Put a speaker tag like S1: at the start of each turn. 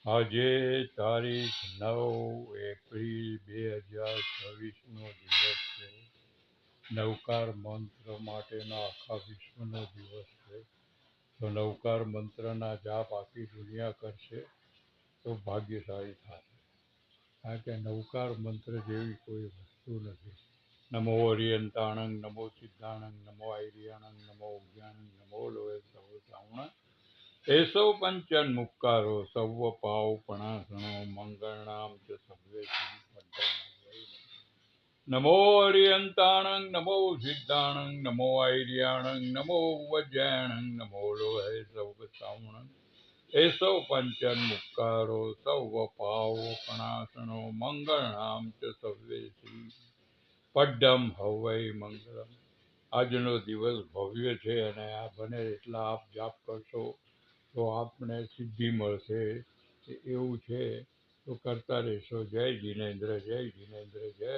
S1: આજે તારીખ 9 એપ્રિલ 2026નો દિવસ છે. નવકાર મંત્ર માટેનો આખા વિશ્વનો દિવસ છે. તો નવકાર મંત્રના જાપ આખી દુનિયા કરશે તો ભાગ્યશાળી થશે. કારણ કે નવકાર મંત્ર જેવી કોઈ વસ્તુ નથી. નમો ઓરિયંતાણંગ, નમો સિદ્ધાણંગ, નમો આઈરિયાણંગ, નમો ઉજ્ઞાનંગ, નમો લોય સર્વ સાવણ એસો પંચન મુક્કારો સૌવ પાવ પણાસણો મંગળનામ ચ સભ્ય નમો હરિયંતાણંગ, નમો સિદ્ધાણંગ, નમો આઈર્યાણંગ, નમો વજ્જાણંગ, નમો લોહે સૌ સાવણ એસો પંચન મુક્કારો સૌવ પાવ પણાસણો મંગળનામ ચ સભ્ય પડ્ડમ હવૈ મંગળમ. આજનો દિવસ ભવ્ય છે અને આ બને એટલા આપ જાપ કરશો તો આપને સિદ્ધિ મળશે. એવું છે તો કરતા રહેશો. જય જિનેન્દ્ર, જય જિનેન્દ્ર, જય